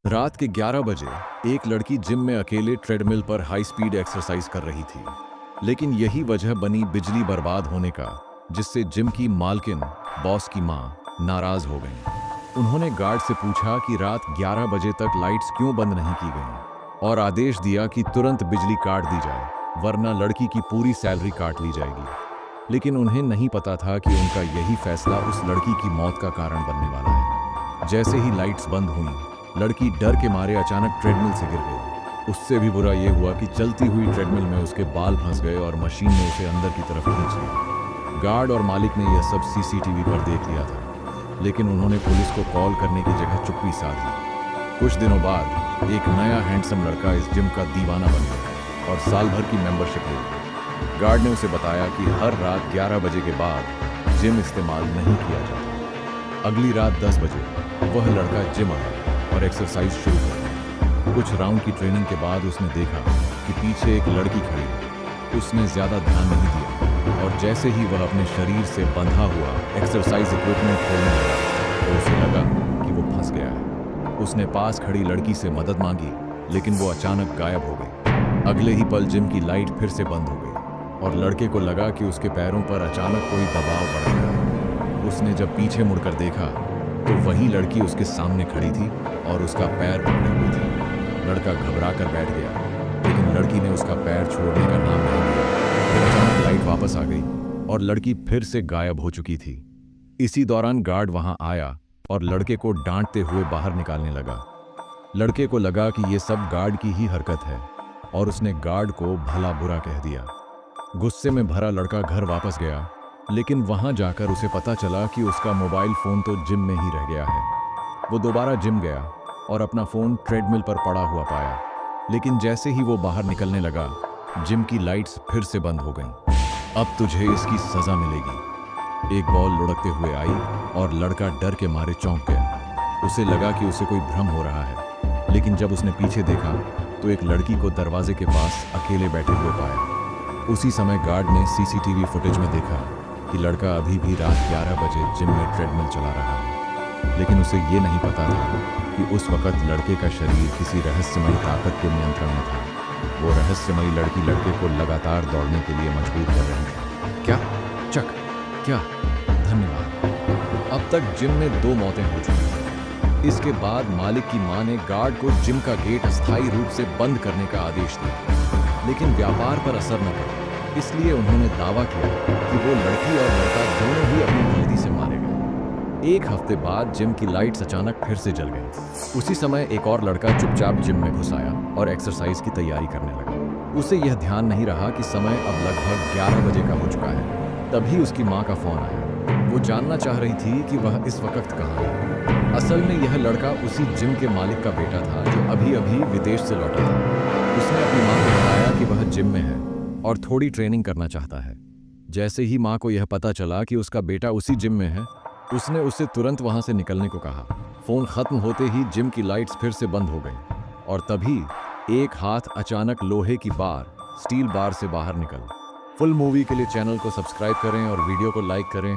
रात के 11 बजे एक लड़की जिम में अकेले ट्रेडमिल पर हाई स्पीड एक्सरसाइज कर रही थी। लेकिन यही वजह बनी बिजली बर्बाद होने का, जिससे जिम की मालकिन, बॉस की माँ, नाराज हो गईं। उन्होंने गार्ड से पूछा कि रात 11 बजे तक लाइट्स क्यों बंद नहीं की गईं, और आदेश दिया कि तुरंत बिजली काट दी जाए, वरना लड़की की पूरी सैलरी काट ली जाएगी। लेकिन उन्हें नहीं पता था कि उनका यही फैसला उस लड़की की मौत का कारण बनने वाला है। जैसे ही लाइट्स बंद हुईं, लड़की डर के मारे अचानक ट्रेडमिल से गिर गई। उससे भी बुरा यह हुआ कि चलती हुई ट्रेडमिल में उसके बाल फंस गए और मशीन ने उसे अंदर की तरफ खींच लिया। गार्ड और मालिक ने यह सब सीसीटीवी पर देख लिया था, लेकिन उन्होंने पुलिस को कॉल करने की जगह चुप्पी साध ली। कुछ दिनों बाद एक नया हैंडसम लड़का इस जिम का दीवाना बन गया और साल भर की मेंबरशिप ले ली। गार्ड ने उसे बताया कि हर रात 11 बजे के बाद जिम इस्तेमाल नहीं किया जाता। अगली रात 10 बजे वह लड़का जिम आया और एक्सरसाइज शुरू कर। कुछ राउंड की ट्रेनिंग के बाद उसने देखा कि पीछे एक लड़की खड़ी है। उसने ज्यादा ध्यान नहीं दिया और जैसे ही वह अपने शरीर से बंधा हुआ एक्सरसाइज इक्विपमेंट खोलने लगा, तो उसे लगा कि वो फंस गया है। उसने पास खड़ी लड़की से मदद मांगी, लेकिन वो अचानक गायब हो गई। अगले ही पल जिम की लाइट फिर से बंद हो गई और लड़के को लगा कि उसके पैरों पर अचानक कोई दबाव बढ़ गया। उसने जब पीछे मुड़कर देखा तो वही लड़की उसके सामने खड़ी थी और उसका पैर पकड़े हुई थी। लड़का घबरा कर बैठ गया, लेकिन लड़की ने उसका पैर छोड़ने का नाम नहीं लिया। फिर अचानक लाइट वापस आ गई और लड़की फिर से गायब हो चुकी थी। इसी दौरान गार्ड वहां आया और लड़के को डांटते हुए बाहर निकालने लगा। लड़के को लगा कि ये सब गार्ड की ही हरकत है और उसने गार्ड को भला बुरा कह दिया। गुस्से में भरा लड़का घर वापस गया, लेकिन वहां जाकर उसे पता चला कि उसका मोबाइल फोन तो जिम में ही रह गया है। वो दोबारा जिम गया और अपना फोन ट्रेडमिल पर पड़ा हुआ पाया, लेकिन जैसे ही वो बाहर निकलने लगा, जिम की लाइट्स फिर से बंद हो गईं। अब तुझे इसकी सजा मिलेगी। एक बॉल लुढ़कते हुए आई और लड़का डर के मारे चौंक गया। उसे लगा कि उसे कोई भ्रम हो रहा है, लेकिन जब उसने पीछे देखा तो एक लड़की को दरवाजे के पास अकेले बैठे हुए पाया। उसी समय गार्ड ने सीसीटीवी फुटेज में देखा कि लड़का अभी भी रात 11 बजे जिम में ट्रेडमिल चला रहा है, लेकिन उसे ये नहीं पता था कि उस वक्त लड़के का शरीर किसी रहस्यमयी ताकत के नियंत्रण में था। वो रहस्यमयी लड़की लड़के को लगातार दौड़ने के लिए मजबूर कर रही थी। क्या चक क्या धन्यवाद। अब तक जिम में 2 मौतें हो चुकी थी। इसके बाद मालिक की मां ने गार्ड को जिम का गेट अस्थायी रूप से बंद करने का आदेश दिया, लेकिन व्यापार पर असर न पड़ा। इसलिए उन्होंने दावा किया कि वो लड़की और लड़का दोनों ही अपनी गलती से मारे गए। एक हफ्ते बाद जिम की लाइट्स अचानक फिर से जल गई। उसी समय एक और लड़का चुपचाप जिम में घुस आया और एक्सरसाइज की तैयारी करने लगा। उसे यह ध्यान नहीं रहा कि समय अब लगभग 11 बजे का हो चुका है। तभी उसकी माँ का फोन आया। वो जानना चाह रही थी कि वह इस वक्त कहाँ है। असल में यह लड़का उसी जिम के मालिक का बेटा था जो अभी अभी विदेश से लौटा था। उसने अपनी माँ को बताया कि वह जिम में है और थोड़ी ट्रेनिंग करना चाहता है। जैसे ही माँ को यह पता चला कि उसका बेटा उसी जिम में है, उसने उससे तुरंत वहां से निकलने को कहा। फोन खत्म होते ही जिम की लाइट्स फिर से बंद हो गईं और तभी एक हाथ अचानक लोहे की बार, स्टील बार से बाहर निकल। फुल मूवी के लिए चैनल को सब्सक्राइब करें और वीडियो को लाइक करें।